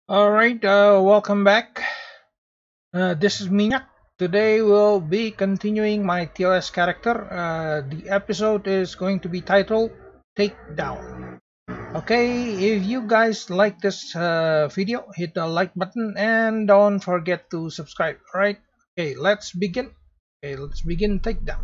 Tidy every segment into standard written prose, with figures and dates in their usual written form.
Alright, welcome back. This is Minyak. Today we'll be continuing my TOS character. The episode is going to be titled Takedown. Okay, if you guys like this video, hit the like button and don't forget to subscribe. Alright, okay, let's begin. Okay, let's begin Takedown.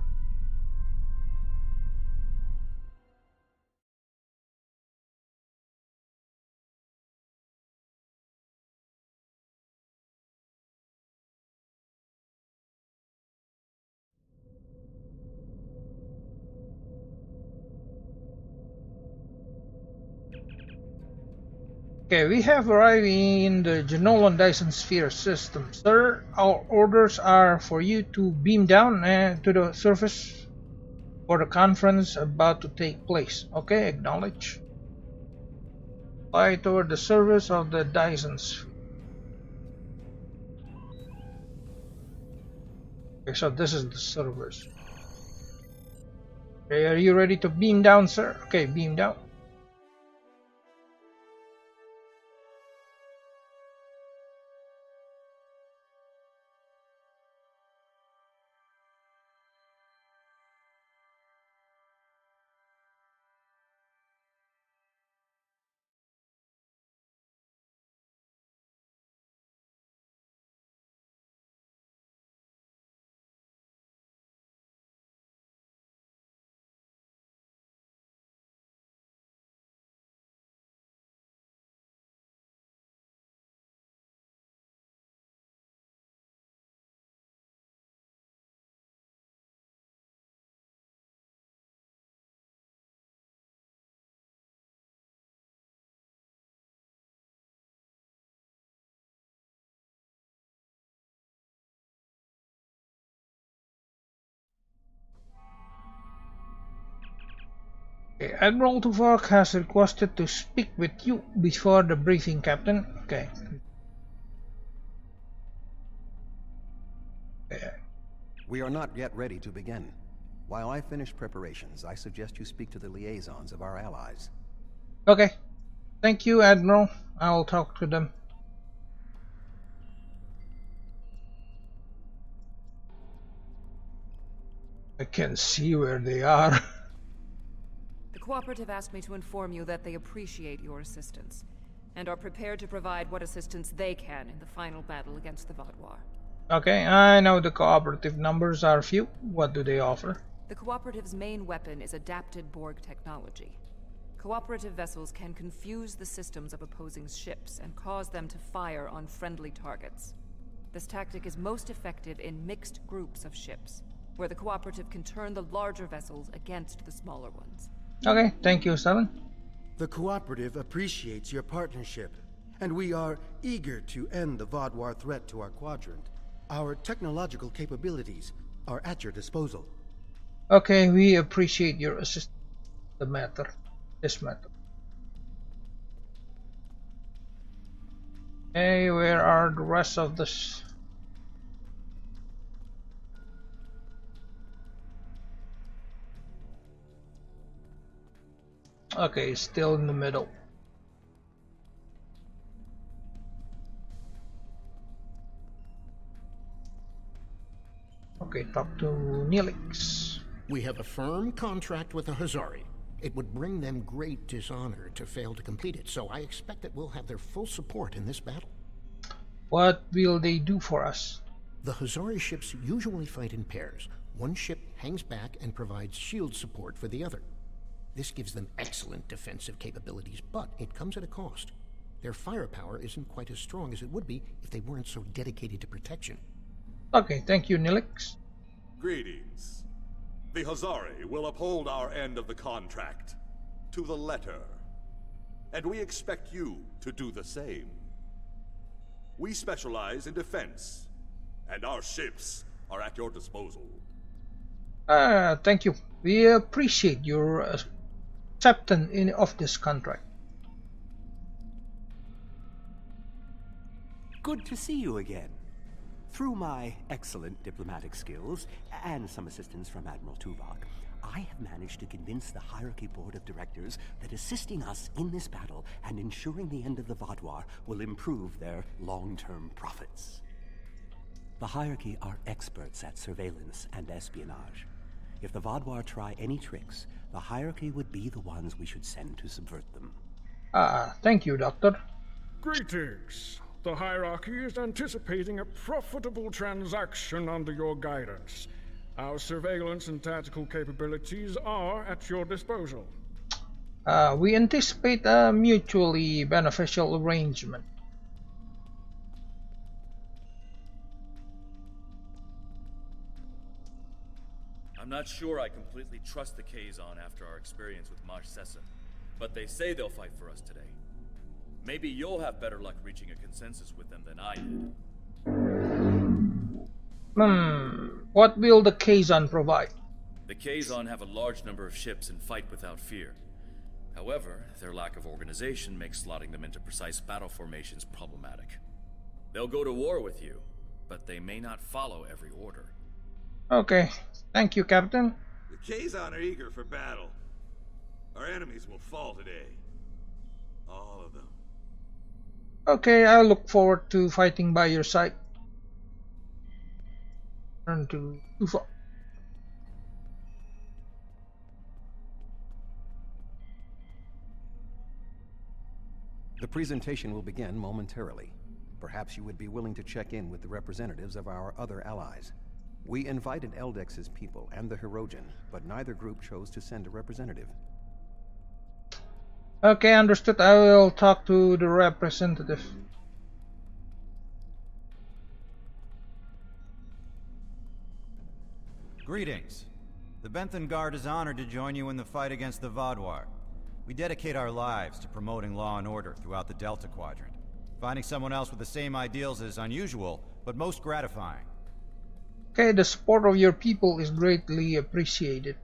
Okay, we have arrived in the Genolan Dyson Sphere system. Sir, our orders are for you to beam down to the surface for the conference about to take place. Okay, acknowledge. Fly toward the surface of the Dyson Sphere. Okay, so this is the surface. Okay, are you ready to beam down, sir? Okay, beam down. Okay, Admiral Tuvok has requested to speak with you before the briefing, Captain. Okay. We are not yet ready to begin. While I finish preparations, I suggest you speak to the liaisons of our allies. Okay. Thank you, Admiral. I'll talk to them. I can see where they are. The Cooperative asked me to inform you that they appreciate your assistance, and are prepared to provide what assistance they can in the final battle against the Vaadwaur. Okay, I know the Cooperative numbers are few. What do they offer? The Cooperative's main weapon is adapted Borg technology. Cooperative vessels can confuse the systems of opposing ships and cause them to fire on friendly targets. This tactic is most effective in mixed groups of ships, where the Cooperative can turn the larger vessels against the smaller ones. Okay, thank you, 7. The Cooperative appreciates your partnership, and we are eager to end the Vaadwaur threat to our quadrant. Our technological capabilities are at your disposal. Okay, we appreciate your assistance. This matter. Hey, where are the rest of this? Okay, still in the middle. Okay, talk to Neelix. We have a firm contract with the Hazari. It would bring them great dishonor to fail to complete it, so I expect that we'll have their full support in this battle. What will they do for us? The Hazari ships usually fight in pairs. One ship hangs back and provides shield support for the other. This gives them excellent defensive capabilities, but it comes at a cost. Their firepower isn't quite as strong as it would be if they weren't so dedicated to protection. Okay, thank you, Neelix. Greetings. The Hazari will uphold our end of the contract, to the letter. And we expect you to do the same. We specialize in defense, and our ships are at your disposal. Thank you. We appreciate your acceptance of this contract. Good to see you again. Through my excellent diplomatic skills, and some assistance from Admiral Tuvok, I have managed to convince the Hierarchy Board of Directors that assisting us in this battle and ensuring the end of the Vaadwaur will improve their long-term profits. The Hierarchy are experts at surveillance and espionage. If the Vaadwaur try any tricks, the Hierarchy would be the ones we should send to subvert them. Thank you, Doctor. Greetings. The Hierarchy is anticipating a profitable transaction under your guidance. Our surveillance and tactical capabilities are at your disposal. We anticipate a mutually beneficial arrangement. I'm not sure I completely trust the Kazon after our experience with Maj Sesson, but they say they'll fight for us today. Maybe you'll have better luck reaching a consensus with them than I did. What will the Kazon provide? The Kazon have a large number of ships and fight without fear. However, their lack of organization makes slotting them into precise battle formations problematic. They'll go to war with you, but they may not follow every order. Okay, thank you, Captain. The Kazon are eager for battle. Our enemies will fall today. All of them. Okay, I look forward to fighting by your side. Turn to Ufa. The presentation will begin momentarily. Perhaps you would be willing to check in with the representatives of our other allies. We invited Eldex's people and the Hirogen, but neither group chose to send a representative. Okay, understood. I will talk to the representative. Greetings. The Benthan Guard is honored to join you in the fight against the Vaadwaur. We dedicate our lives to promoting law and order throughout the Delta Quadrant. Finding someone else with the same ideals is unusual, but most gratifying. Okay, the support of your people is greatly appreciated.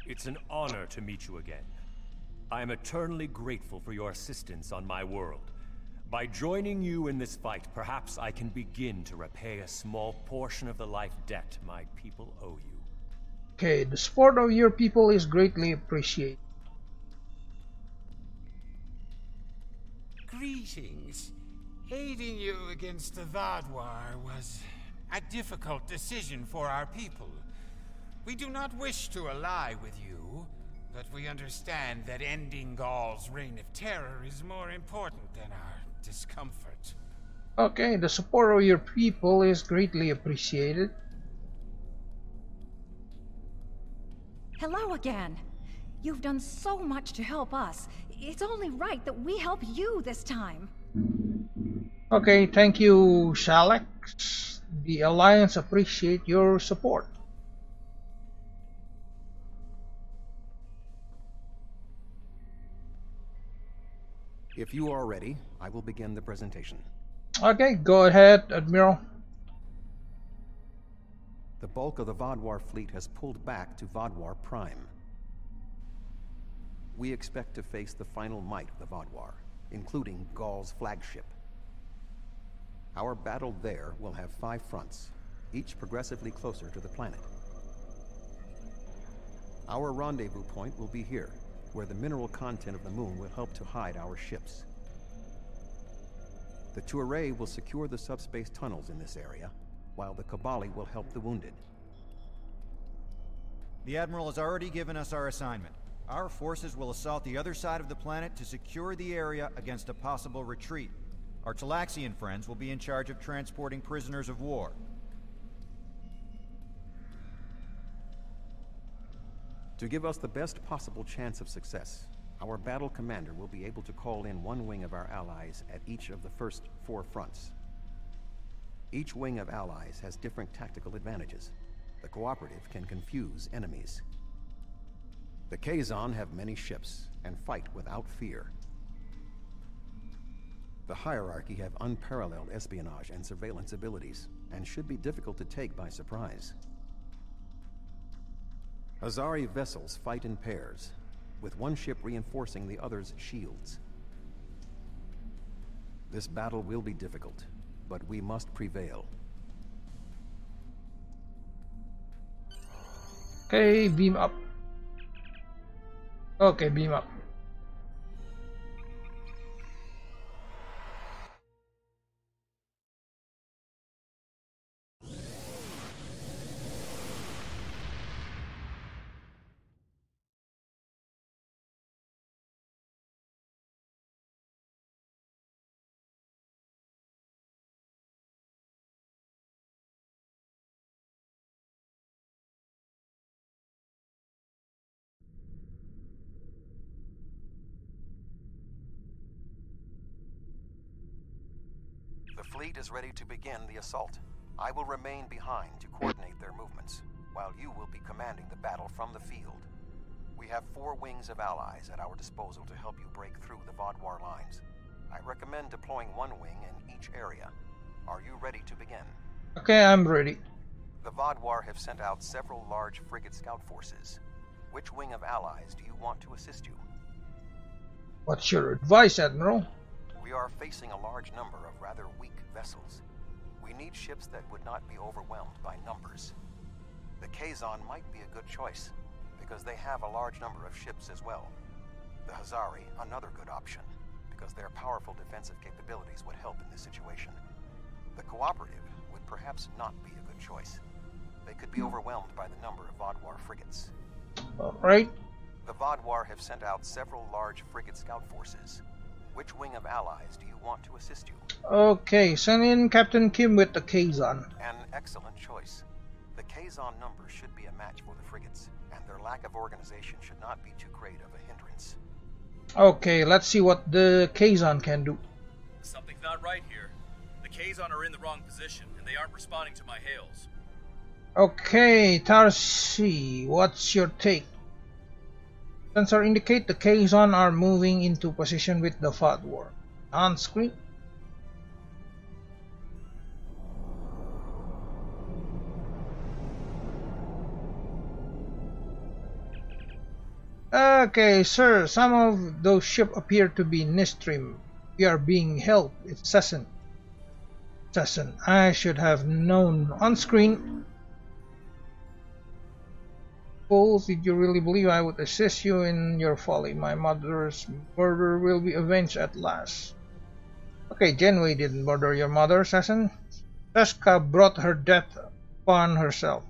It's an honor to meet you again. I am eternally grateful for your assistance on my world. By joining you in this fight, perhaps I can begin to repay a small portion of the life debt my people owe you. Okay, the support of your people is greatly appreciated. Greetings. Aiding you against the Vaadwaur was a difficult decision for our people. We do not wish to ally with you, but we understand that ending Gaul's reign of terror is more important than our discomfort. Okay, the support of your people is greatly appreciated. Hello again. You've done so much to help us. It's only right that we help you this time. Okay, thank you, Shalex. The Alliance appreciate your support. If you are ready, I will begin the presentation. Okay, go ahead, Admiral. The bulk of the Vaadwaur fleet has pulled back to Vaadwaur Prime. We expect to face the final might of the Vaadwaur, including Gaul's flagship. Our battle there will have 5 fronts, each progressively closer to the planet. Our rendezvous point will be here, where the mineral content of the moon will help to hide our ships. The Tuareg will secure the subspace tunnels in this area, while the Kabali will help the wounded. The Admiral has already given us our assignment. Our forces will assault the other side of the planet to secure the area against a possible retreat. Our Talaxian friends will be in charge of transporting prisoners of war. To give us the best possible chance of success, our battle commander will be able to call in one wing of our allies at each of the first 4 fronts. Each wing of allies has different tactical advantages. The cooperative can confuse enemies. The Kazon have many ships and fight without fear. The Hierarchy have unparalleled espionage and surveillance abilities, and should be difficult to take by surprise. Azari vessels fight in pairs, with one ship reinforcing the other's shields. This battle will be difficult, but we must prevail. Okay, beam up. Okay, beam up. The fleet is ready to begin the assault. I will remain behind to coordinate their movements, while you will be commanding the battle from the field. We have 4 wings of allies at our disposal to help you break through the Vaadwaur lines. I recommend deploying 1 wing in each area. Are you ready to begin? Okay, I'm ready. The Vaadwaur have sent out several large frigate scout forces. Which wing of allies do you want to assist you? What's your advice, Admiral? We are facing a large number of rather weak vessels. We need ships that would not be overwhelmed by numbers. The Kazon might be a good choice, because they have a large number of ships as well. The Hazari, another good option, because their powerful defensive capabilities would help in this situation. The Cooperative would perhaps not be a good choice. They could be overwhelmed by the number of Vaadwaur frigates. Alright. The Vaadwaur have sent out several large frigate scout forces. Which wing of allies do you want to assist you? Okay, send in Captain Kim with the Kazon. An excellent choice. The Kazon number should be a match for the frigates, and their lack of organization should not be too great of a hindrance. Okay, let's see what the Kazon can do. Something's not right here. The Kazon are in the wrong position, and they aren't responding to my hails. Okay, Tarsi, what's your take? Sensor indicate the Kazon are moving into position with the Vaadwaur. On screen. Okay, sir, some of those ships appear to be Nistrim. We are being held. It's Sesson. Sesson, I should have known. On screen. Fools, did you really believe I would assist you in your folly? My mother's murder will be avenged at last. Okay, Genway didn't murder your mother, Sesson. Seska brought her death upon herself.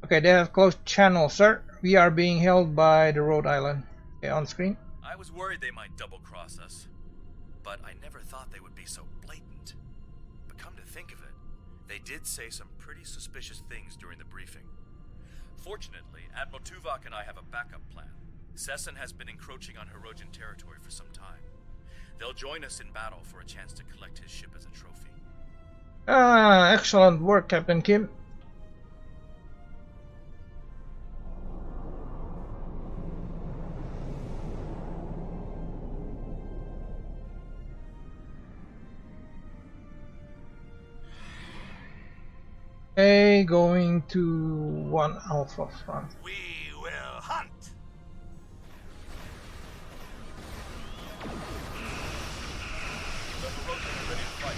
Okay, they have closed channel, sir. We are being held by the Rhode Island. Okay, on screen. I was worried they might double-cross us, but I never thought they would be so blatant. But come to think of it, they did say some pretty suspicious things during the briefing. Fortunately, Admiral Tuvok and I have a backup plan. Sesson has been encroaching on Hirogen territory for some time. They'll join us in battle for a chance to collect his ship as a trophy. Excellent work, Captain Kim. Okay, going to 1 Alpha front. We will hunt! The Hirogen are ready to fight.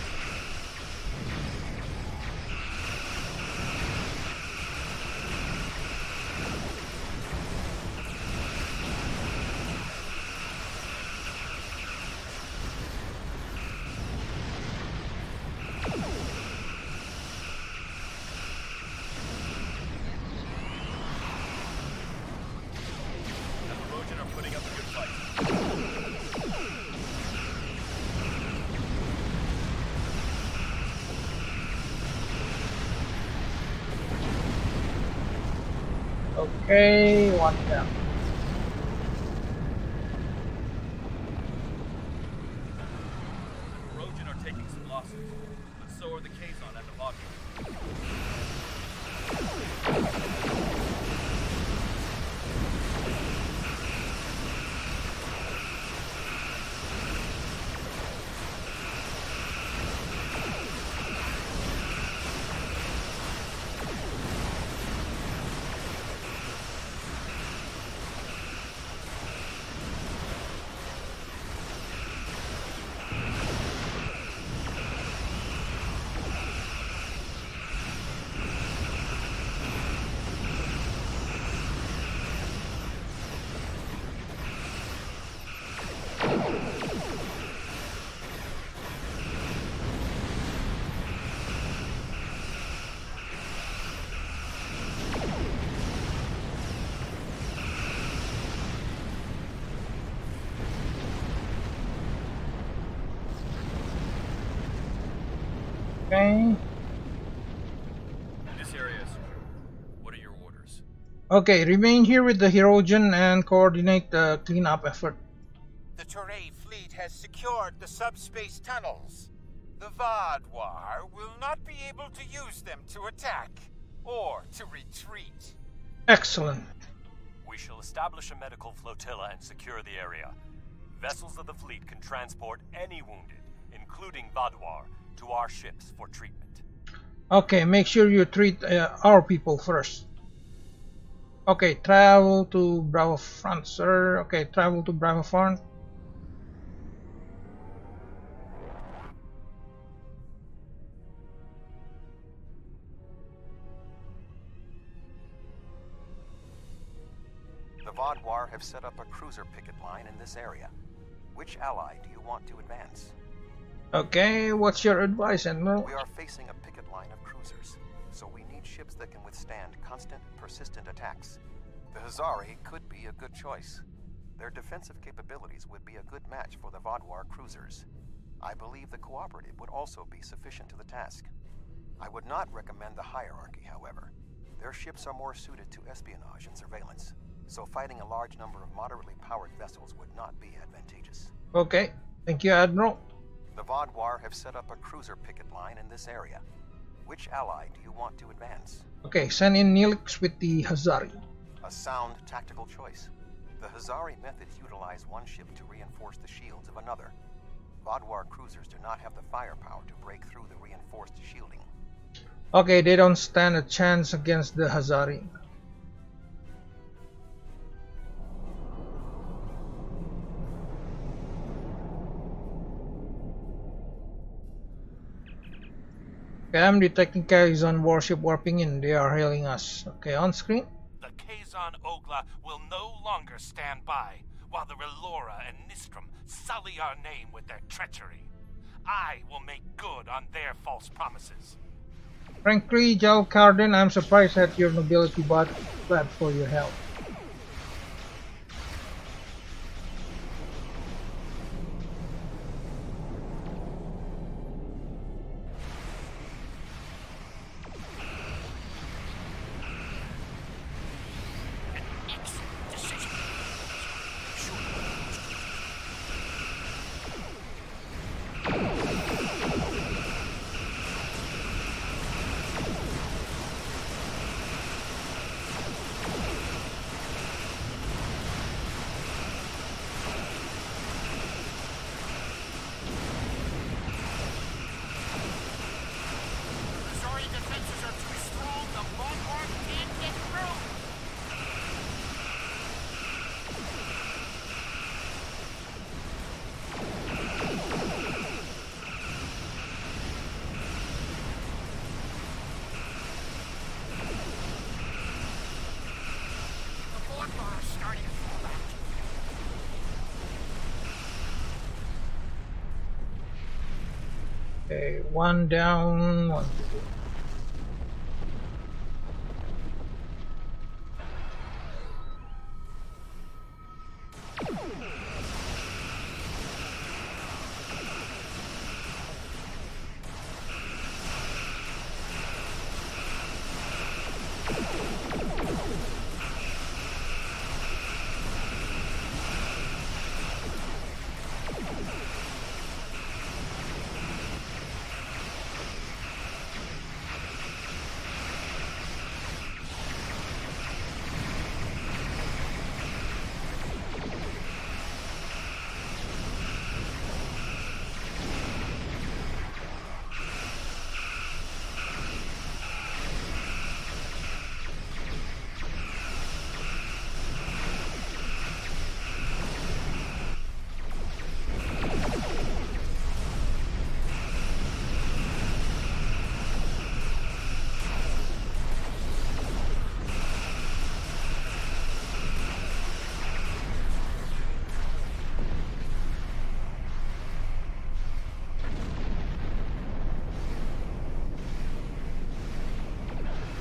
Okay, 1 down. The Hirogen are taking some losses, but so are the Kazon and the Vaadwaur. Okay. This area is secure. What are your orders? Okay, remain here with the Hirogen and coordinate the cleanup effort. The Toray fleet has secured the subspace tunnels. The Vadwar will not be able to use them to attack or to retreat. Excellent. We shall establish a medical flotilla and secure the area. Vessels of the fleet can transport any wounded, including Vadwar, to our ships for treatment. Okay, make sure you treat our people first. Okay, travel to Bravo Front, sir. Okay, travel to Bravo Front. The Vadwar have set up a cruiser picket line in this area. Which ally do you want to advance? Okay, what's your advice, Admiral? We are facing a picket line of cruisers, so we need ships that can withstand constant, persistent attacks. The Hazari could be a good choice. Their defensive capabilities would be a good match for the Vadwar cruisers. I believe the Cooperative would also be sufficient to the task. I would not recommend the Hierarchy, however. Their ships are more suited to espionage and surveillance, so fighting a large number of moderately powered vessels would not be advantageous. Okay, thank you, Admiral. The Vadwar have set up a cruiser picket line in this area. Which ally do you want to advance? Okay, send in Neelix with the Hazari. A sound tactical choice. The Hazari methods utilize one ship to reinforce the shields of another. Vadwar cruisers do not have the firepower to break through the reinforced shielding. Okay, they don't stand a chance against the Hazari. Okay, I'm detecting Kazon warship warping in. They are hailing us. Okay, on screen. The Kazon Ogla will no longer stand by, while the Relora and Nistrum sully our name with their treachery. I will make good on their false promises. Frankly, Jal Carden, I'm surprised at your nobility, but glad for your help. Okay, one down, one to go.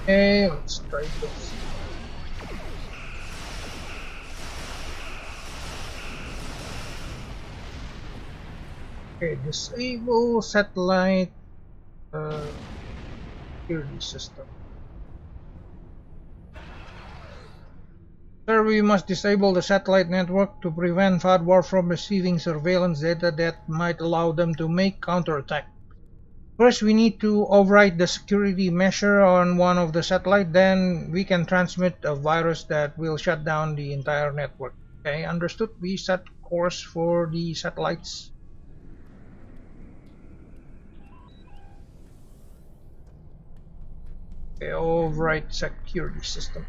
Okay, let's try this. Okay, disable satellite security system. Sir, we must disable the satellite network to prevent Vadwar from receiving surveillance data that might allow them to make counterattack. First, we need to override the security measure on one of the satellites, then we can transmit a virus that will shut down the entire network. Okay, understood? We set course for the satellites. Okay, override security system.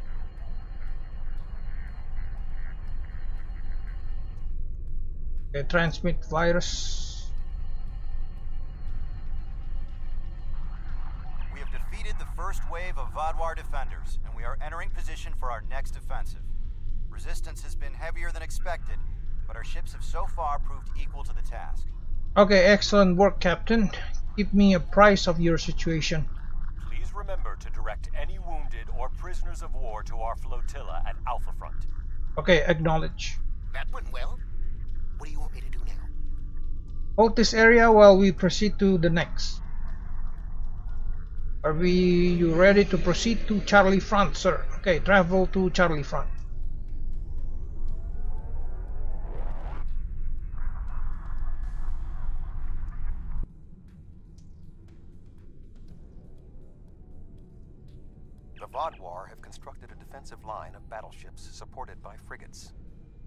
Okay, transmit virus. We have defeated the first wave of Vadwar defenders, and we are entering position for our next offensive. Resistance has been heavier than expected, but our ships have so far proved equal to the task. Okay, excellent work, Captain. Keep me apprised of your situation. Please remember to direct any wounded or prisoners of war to our flotilla at Alpha Front. Okay, acknowledge. That went well. What do you want me to do now? Hold this area while we proceed to the next. Are you ready to proceed to Charlie Front, sir? Okay, travel to Charlie Front. The Vadwar have constructed a defensive line of battleships supported by frigates.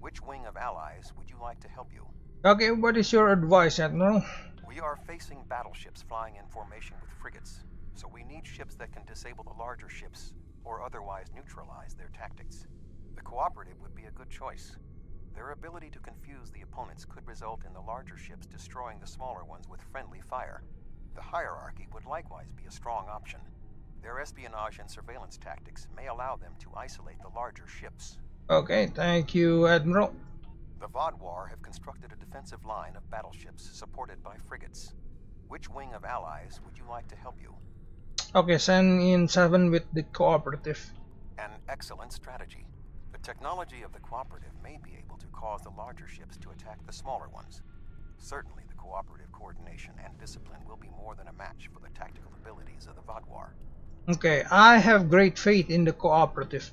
Which wing of allies would you like to help you? Okay, what is your advice, Admiral? We are facing battleships flying in formation with frigates, so we need ships that can disable the larger ships or otherwise neutralize their tactics. The Cooperative would be a good choice. Their ability to confuse the opponents could result in the larger ships destroying the smaller ones with friendly fire. The Hierarchy would likewise be a strong option. Their espionage and surveillance tactics may allow them to isolate the larger ships. Okay, thank you, Admiral. The Vadwar have constructed a defensive line of battleships supported by frigates. Which wing of allies would you like to help you? Okay, send in 7 with the Cooperative. An excellent strategy. The technology of the Cooperative may be able to cause the larger ships to attack the smaller ones. Certainly the Cooperative coordination and discipline will be more than a match for the tactical abilities of the Vadwar. Okay, I have great faith in the Cooperative.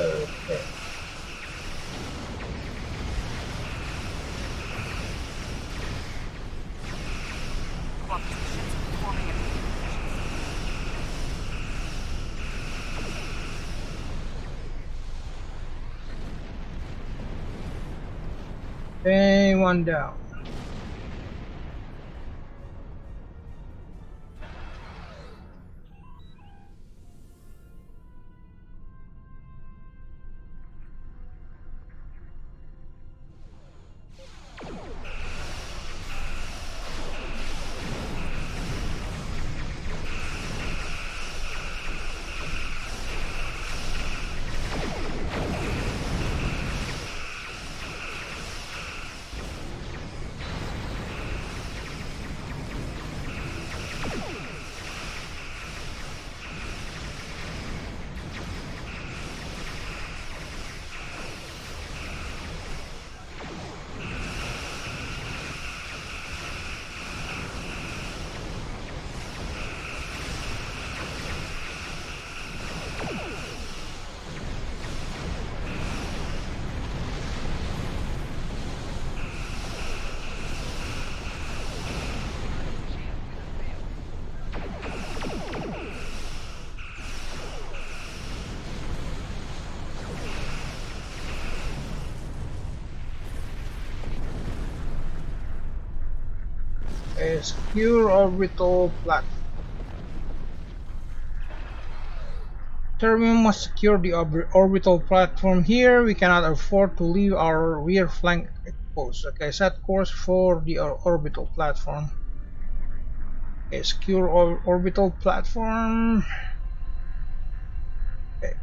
Okay. Okay, one down. A secure orbital platform. We must secure the orbital platform here. We cannot afford to leave our rear flank exposed. Okay, set course for the orbital platform. Okay, secure orbital platform. Okay.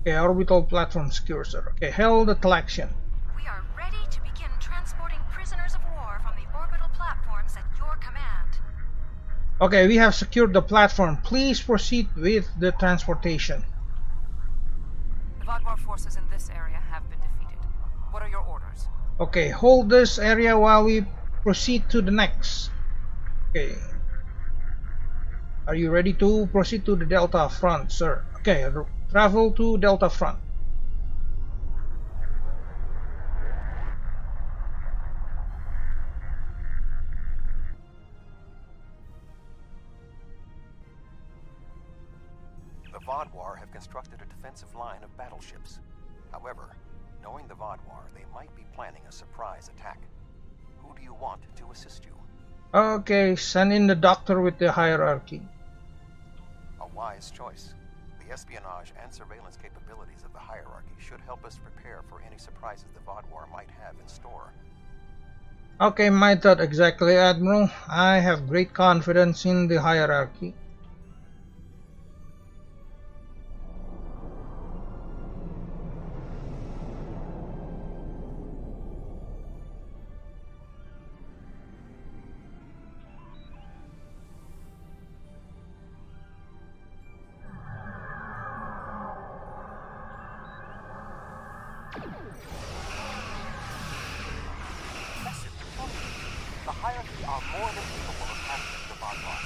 Okay, orbital platform secure, sir. Okay, hail the collection. We are ready to begin transporting prisoners of war from the orbital platforms at your command. Okay, we have secured the platform. Please proceed with the transportation. The Vodwar forces in this area have been defeated. What are your orders? Okay, hold this area while we proceed to the next. Okay. Are you ready to proceed to the Delta Front, sir? Okay, travel to Delta Front. The Vodwar have constructed a defensive line of battleships. However, knowing the Vodwar, they might be planning a surprise attack. Who do you want to assist you? Okay, send in the doctor with the hierarchy. A wise choice. The espionage and surveillance capabilities of the hierarchy should help us prepare for any surprises the Vodwar might have in store. Okay, my thought exactly, Admiral. I have great confidence in the hierarchy. The hierarchy are more than capable of handling the Vodwar.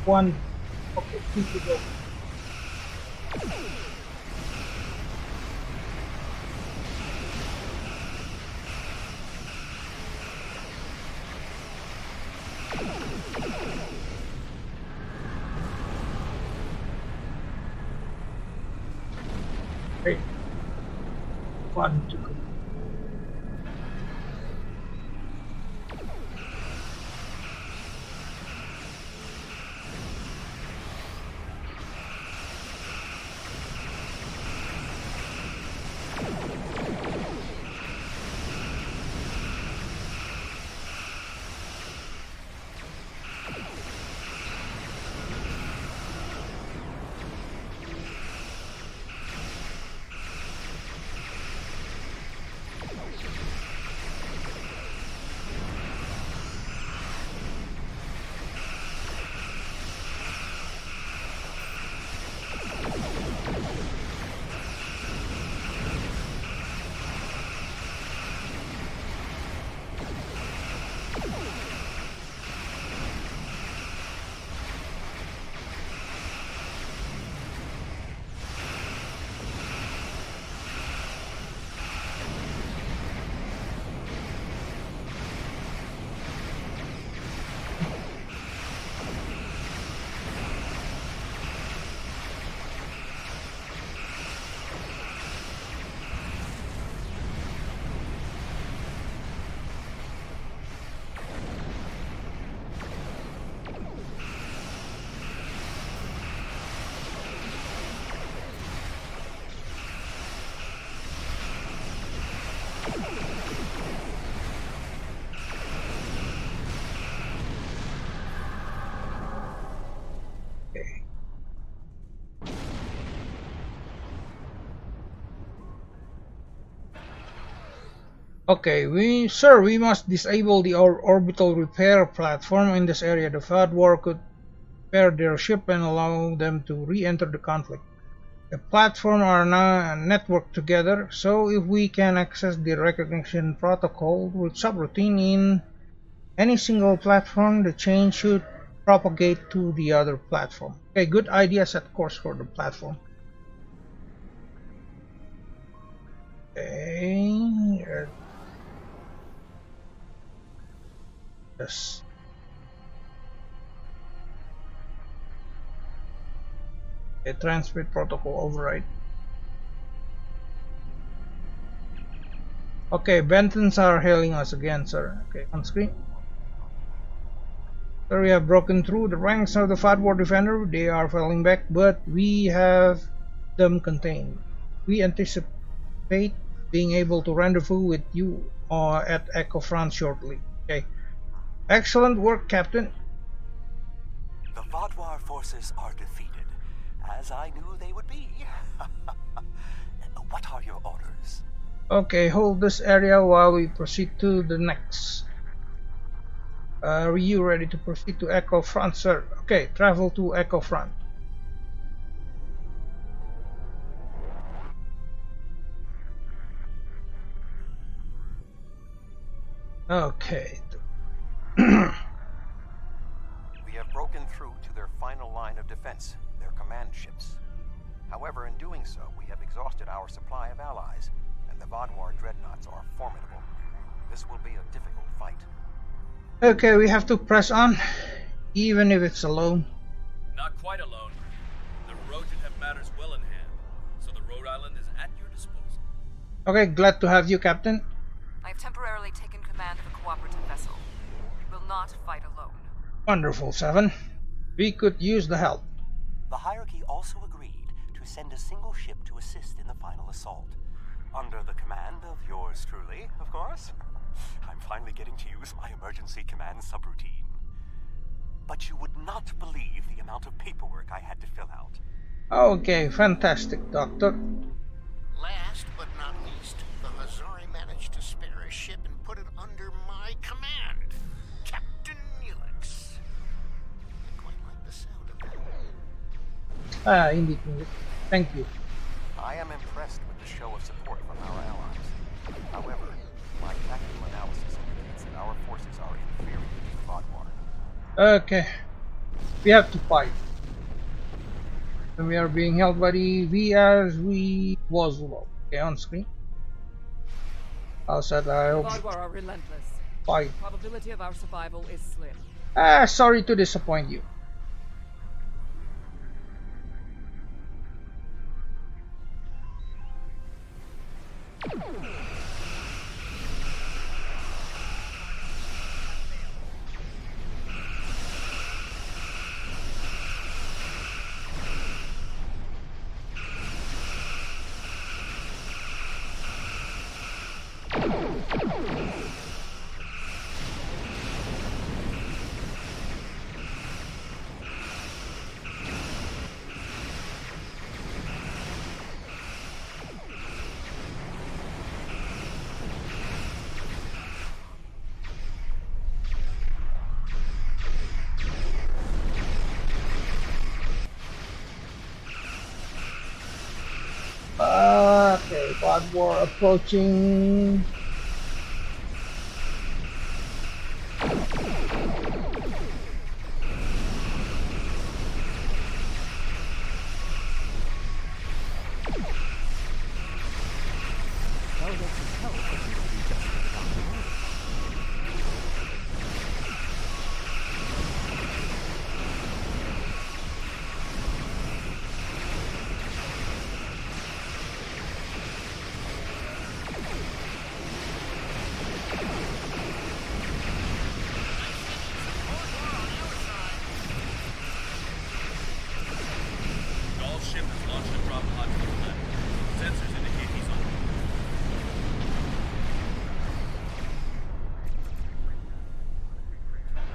One. Okay, keep it going. Great. One to go. Okay, we must disable the orbital repair platform in this area. The Vadwar could repair their ship and allow them to re-enter the conflict. The platforms are now networked together, so if we can access the recognition protocol with subroutine in any single platform, the chain should propagate to the other platform. Okay, good idea. Set course for the platform. Okay. Yes. A transmit protocol override. Okay, Bentons are hailing us again, sir. Okay, on screen. Sir, we have broken through the ranks of the Vadwar Defender. They are falling back, but we have them contained. We anticipate being able to rendezvous with you at Echo France shortly. Okay. Excellent work, Captain. The Vadwar forces are defeated, as I knew they would be. What are your orders? Okay, hold this area while we proceed to the next. Are you ready to proceed to Echo Front, sir? Okay, travel to Echo Front. Okay. We have broken through to their final line of defense, their command ships. However, in doing so, we have exhausted our supply of allies, and the Vadwar dreadnoughts are formidable. This will be a difficult fight. Okay, we have to press on, even if it's alone. Not quite alone. The Rojan have matters well in hand, so the Rhode Island is at your disposal. Okay, glad to have you, Captain. I have temporarily taken command of a cooperative vessel. We will not fight alone. Wonderful, Seven. We could use the help. The hierarchy also agreed to send a single ship to assist in the final assault. Under the command of yours truly, of course. I'm finally getting to use my emergency command subroutine. But you would not believe the amount of paperwork I had to fill out. Okay, fantastic, Doctor. Last but not least, the Hazari managed to spare a ship and put it under my command. Captain Neelix. I quite like the sound of that. Ah, indeed. Thank you. I am impressed with the show of support from our allies. However, my tactical analysis indicates that our forces are inferior to the Vadwar. Okay. We have to fight. And we are being held by the VSV Wozlo. Okay, on screen. Outside, I hope. Vadwar are relentless. Fight. The probability of our survival is slim. Sorry to disappoint you. Okay, Vadwar approaching.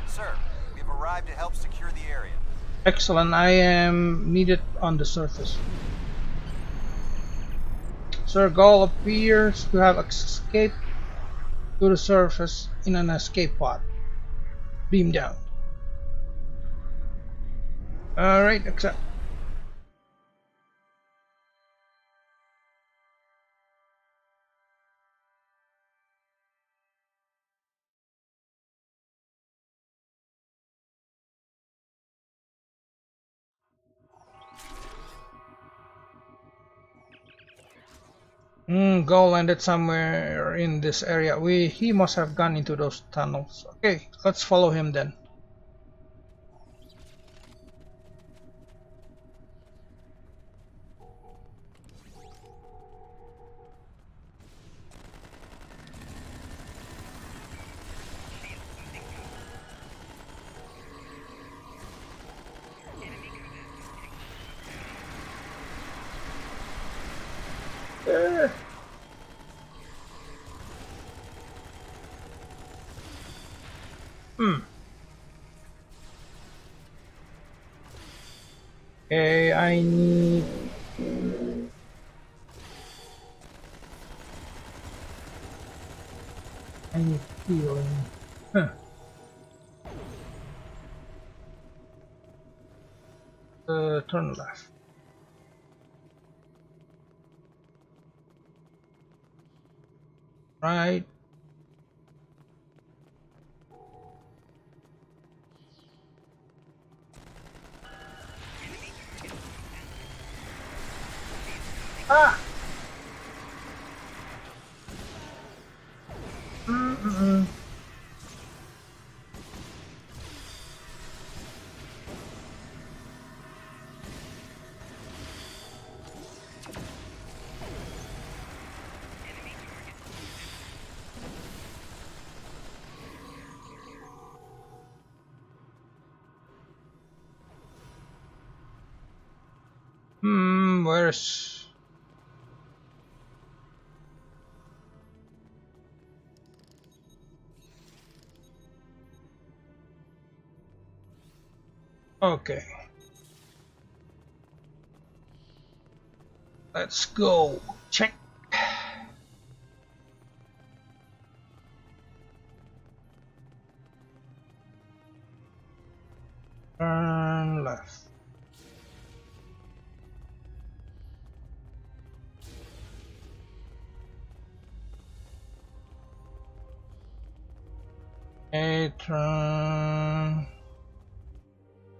Sir, we've arrived to help secure the area. Excellent, I am needed on the surface. Sir Gaul appears to have escaped. to the surface in an escape pod. Beam down. Alright, accept. Go landed somewhere in this area. He must have gone into those tunnels. Okay, let's follow him then. Okay, I need healing. Turn left. Right. Ah! Where's... Okay. Let's go. Check. Turn left. Okay, turn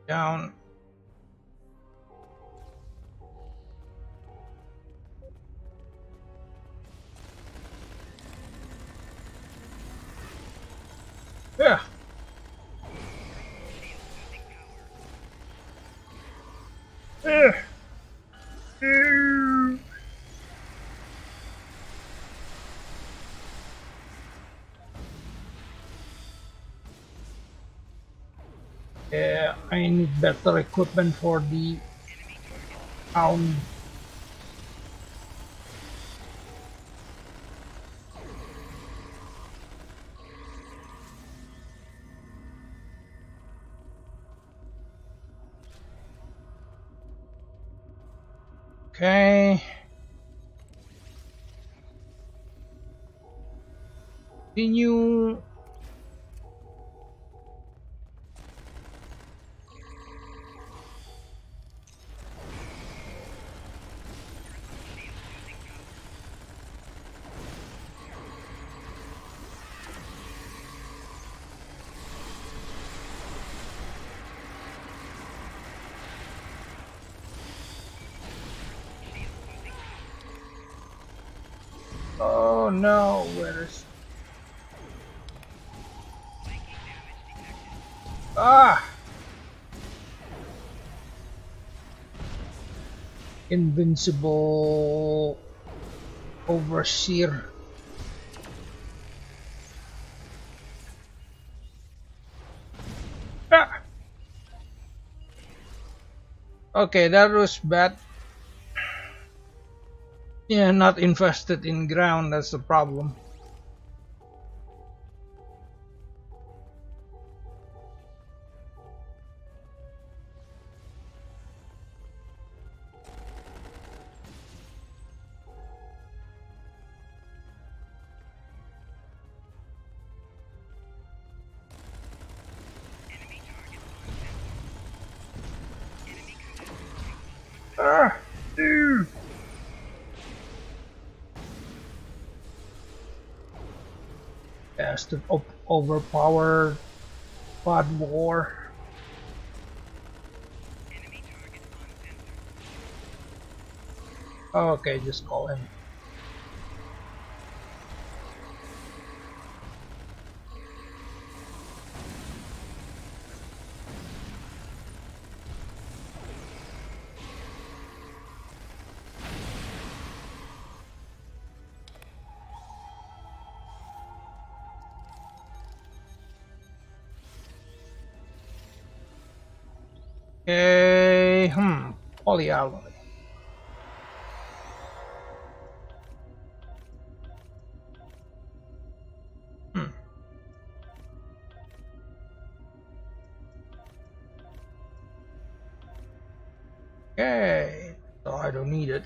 down. Yeah. Yeah. Yeah, I need better equipment for the hound. Okay. Continue. Oh no, where's... Ah! Invincible overseer. Ah! Okay, that was bad. Yeah, not infested in ground, that's the problem. Yes, to overpower Pod War. Okay, just call him. Okay, polyalloy. Okay, so I don't need it.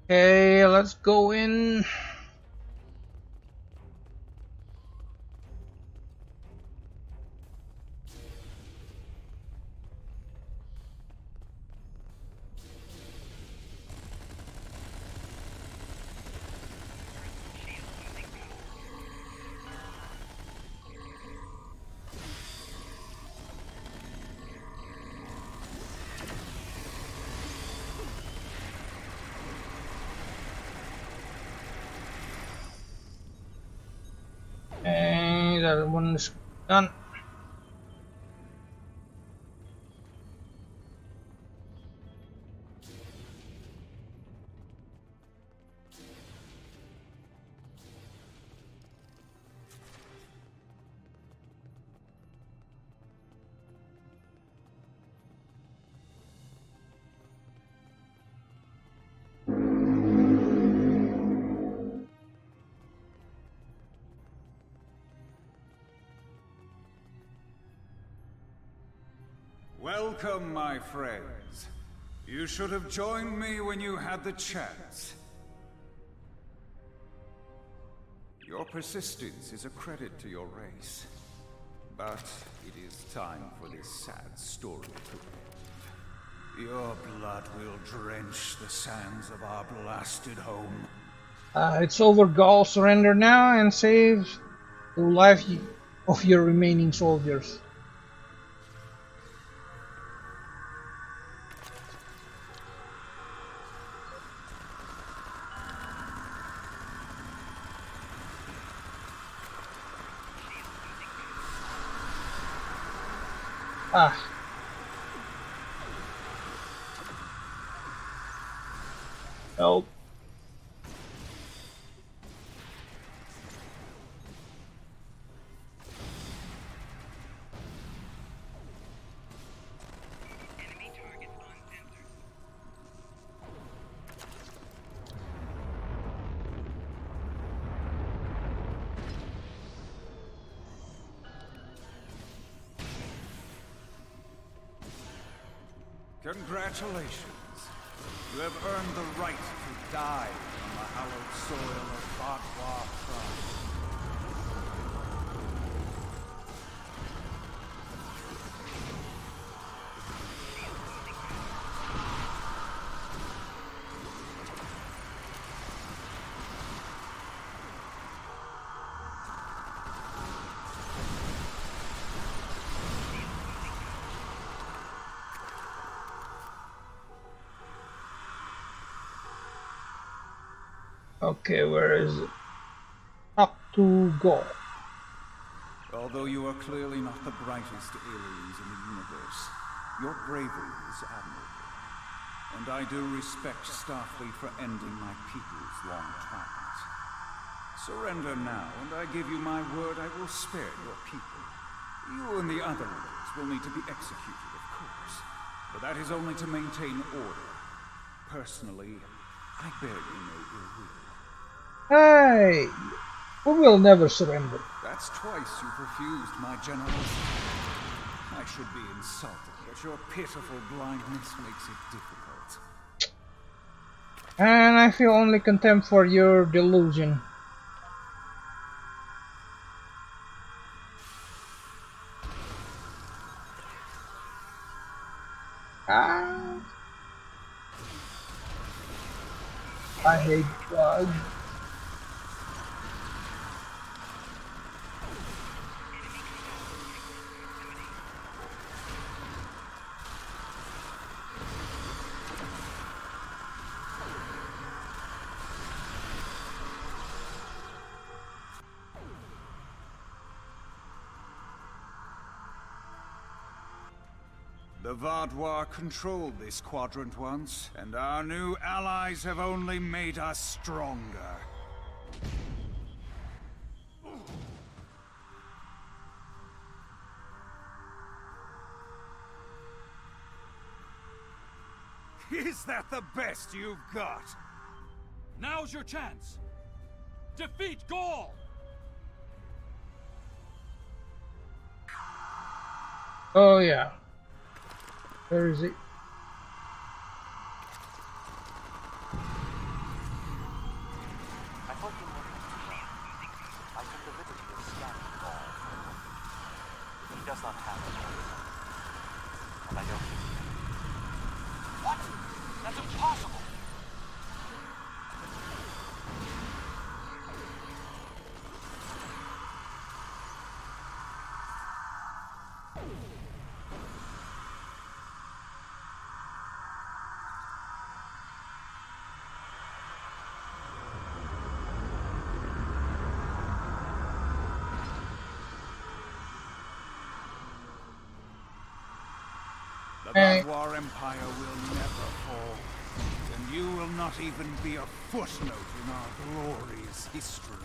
Okay, let's go in. And that one is done. Welcome, my friends. You should have joined me when you had the chance. Your persistence is a credit to your race. But it is time for this sad story to end. Your blood will drench the sands of our blasted home. It's over, Gaul. Surrender now and save the life of your remaining soldiers. Help. Congratulations. You have earned the right to die on the hallowed soil of Vatwa Prime. Okay, where is it? Up to go. Although you are clearly not the brightest aliens in the universe, your bravery is admirable. And I do respect Starfleet for ending my people's long trials. Surrender now, and I give you my word I will spare your people. You and the other rebels will need to be executed, of course. But that is only to maintain order. Personally, I bear you no ill will. Hey, we will never surrender. That's twice you've refused my generosity. I should be insulted, but your pitiful blindness makes it difficult. And I feel only contempt for your delusion. Ah. I hate bugs. The Vaadwaur controlled this quadrant once, and our new allies have only made us stronger. Is that the best you've got? Now's your chance! Defeat Gaul! Oh yeah. Where is it? I thought you were I took the liberty of scanning Gaul. He does not have it. And I don't think he can. What? That's impossible! The Vaadwaur Empire will never fall, and you will not even be a footnote in our glorious history.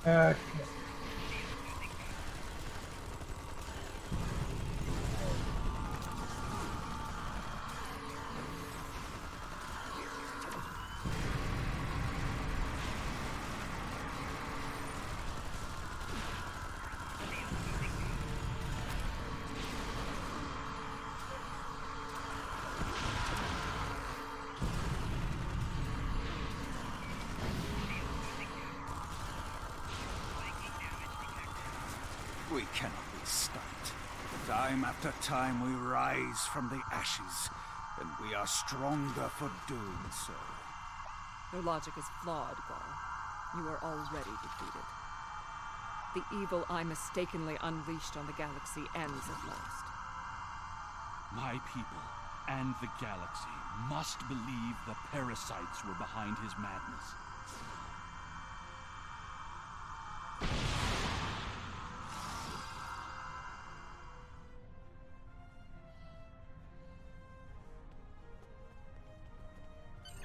Okay. We cannot be stopped. Time after time we rise from the ashes, and we are stronger for doing so. Your logic is flawed, Gaul. You are already defeated. The evil I mistakenly unleashed on the galaxy ends at last. My people and the galaxy must believe the parasites were behind his madness.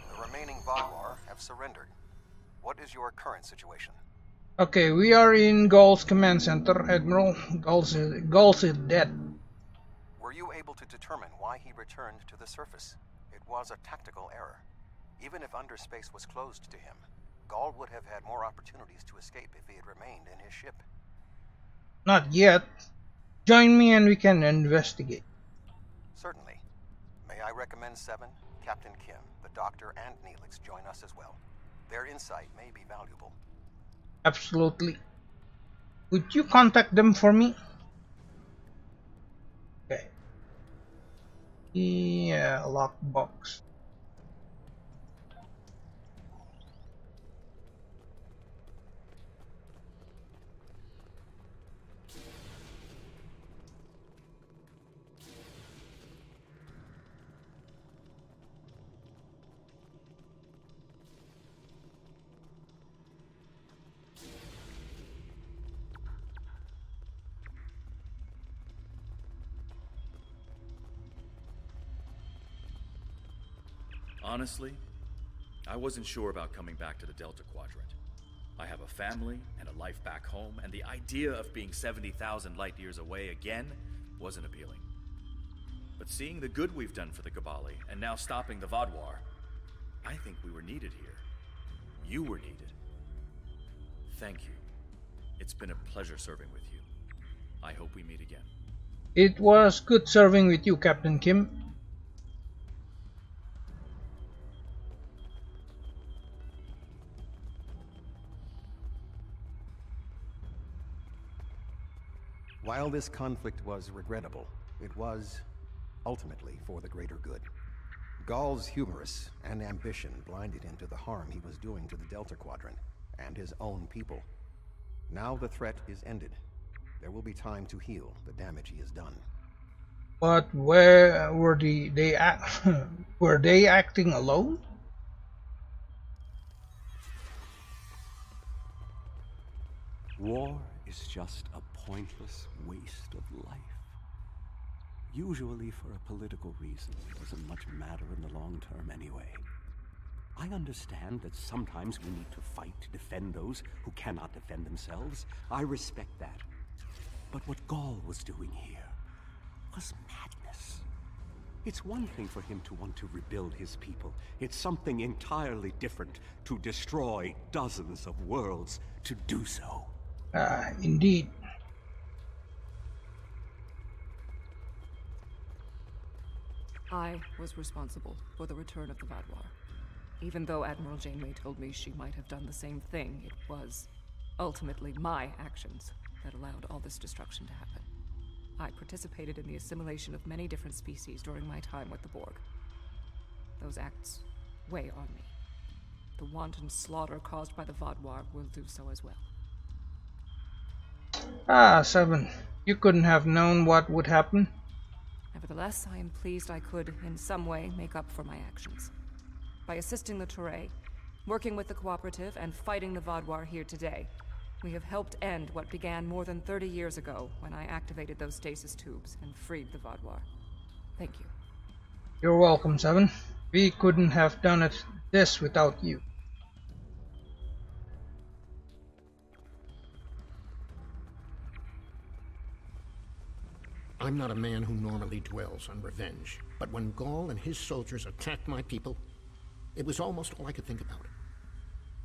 The remaining Vaadwaur have surrendered. What is your current situation? Okay, we are in Gaul's command center, Admiral. Gaul's is dead. Were you able to determine why he returned to the surface? It was a tactical error. Even if underspace was closed to him, Gaul would have had more opportunities to escape if he had remained in his ship. Not yet. Join me and we can investigate. Certainly. May I recommend Seven, Captain Kim, the Doctor, and Neelix join us as well. Their insight may be valuable. Absolutely. Would you contact them for me? Okay. Yeah, lockbox. Honestly, I wasn't sure about coming back to the Delta Quadrant. I have a family and a life back home, and the idea of being 70,000 light years away again wasn't appealing. But seeing the good we've done for the Gabali, and now stopping the Vodwar, I think we were needed here. You were needed. Thank you. It's been a pleasure serving with you. I hope we meet again. It was good serving with you, Captain Kim. While this conflict was regrettable, it was ultimately for the greater good. Gaul's hubris and ambition blinded him to the harm he was doing to the Delta Quadrant and his own people. Now the threat is ended. There will be time to heal the damage he has done. But where were were they acting alone? War is just a pointless waste of life. Usually for a political reason. It doesn't much matter in the long term anyway. I understand that sometimes we need to fight to defend those who cannot defend themselves. I respect that. But what Gaul was doing here was madness. It's one thing for him to want to rebuild his people. It's something entirely different to destroy dozens of worlds to do so. Indeed. I was responsible for the return of the Vodwar. Even though Admiral Janeway told me she might have done the same thing, it was ultimately my actions that allowed all this destruction to happen. I participated in the assimilation of many different species during my time with the Borg. Those acts weigh on me. The wanton slaughter caused by the Vodwar will do so as well. 7. You couldn't have known what would happen. Nevertheless, I am pleased I could, in some way, make up for my actions. By assisting the Toray, working with the Cooperative, and fighting the Vodwar here today, we have helped end what began more than 30 years ago when I activated those stasis tubes and freed the Vodwar. Thank you. You're welcome, 7. We couldn't have done this without you. I'm not a man who normally dwells on revenge, but when Gaul and his soldiers attacked my people, it was almost all I could think about.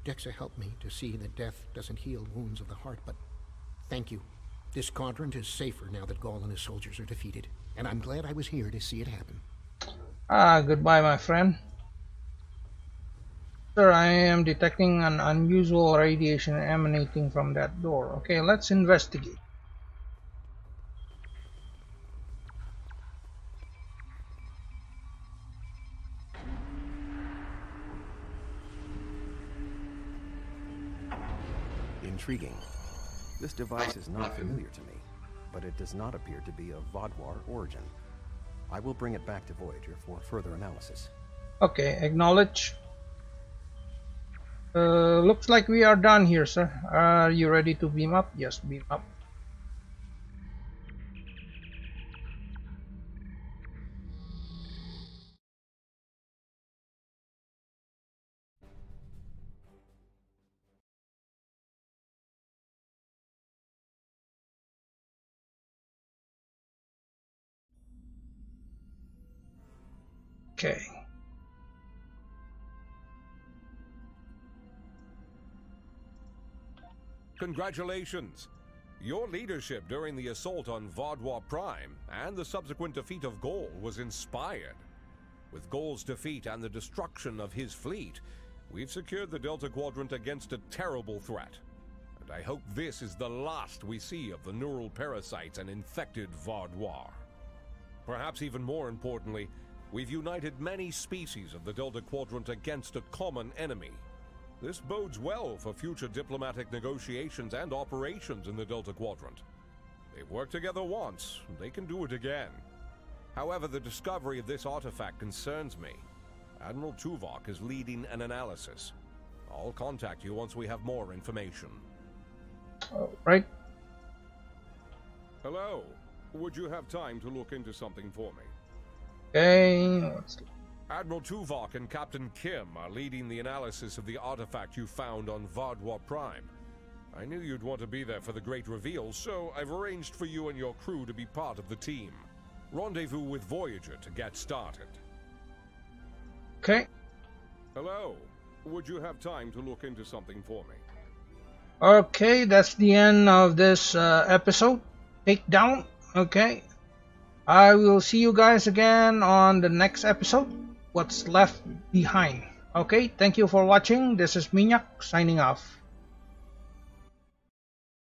Dexa helped me to see that death doesn't heal wounds of the heart, but thank you. This quadrant is safer now that Gaul and his soldiers are defeated, and I'm glad I was here to see it happen. Goodbye, my friend. Sir, I am detecting an unusual radiation emanating from that door. Okay, let's investigate. Intriguing. This device is not familiar to me, but it does not appear to be of Vodwar origin. I will bring it back to Voyager for further analysis. Okay, acknowledge. Looks like we are done here, sir. Are you ready to beam up? Yes, beam up. Okay. Congratulations! Your leadership during the assault on Vodwar Prime and the subsequent defeat of Gaul was inspired. With Gaul's defeat and the destruction of his fleet, we've secured the Delta Quadrant against a terrible threat. I hope this is the last we see of the neural parasites and infected Vaudois. Perhaps even more importantly, we've united many species of the Delta Quadrant against a common enemy. This bodes well for future diplomatic negotiations and operations in the Delta Quadrant. They've worked together once, they can do it again. However, the discovery of this artifact concerns me. Admiral Tuvok is leading an analysis. I'll contact you once we have more information. Right. Hello. Would you have time to look into something for me? Okay. Admiral Tuvok and Captain Kim are leading the analysis of the artifact you found on Vaudois Prime. I knew you'd want to be there for the great reveal, so I've arranged for you and your crew to be part of the team. Rendezvous with Voyager to get started. Okay. Hello. Would you have time to look into something for me? Okay, that's the end of this episode. Takedown. Okay. I will see you guys again on the next episode. What's left behind. Okay, thank you for watching. This is Minyak signing off.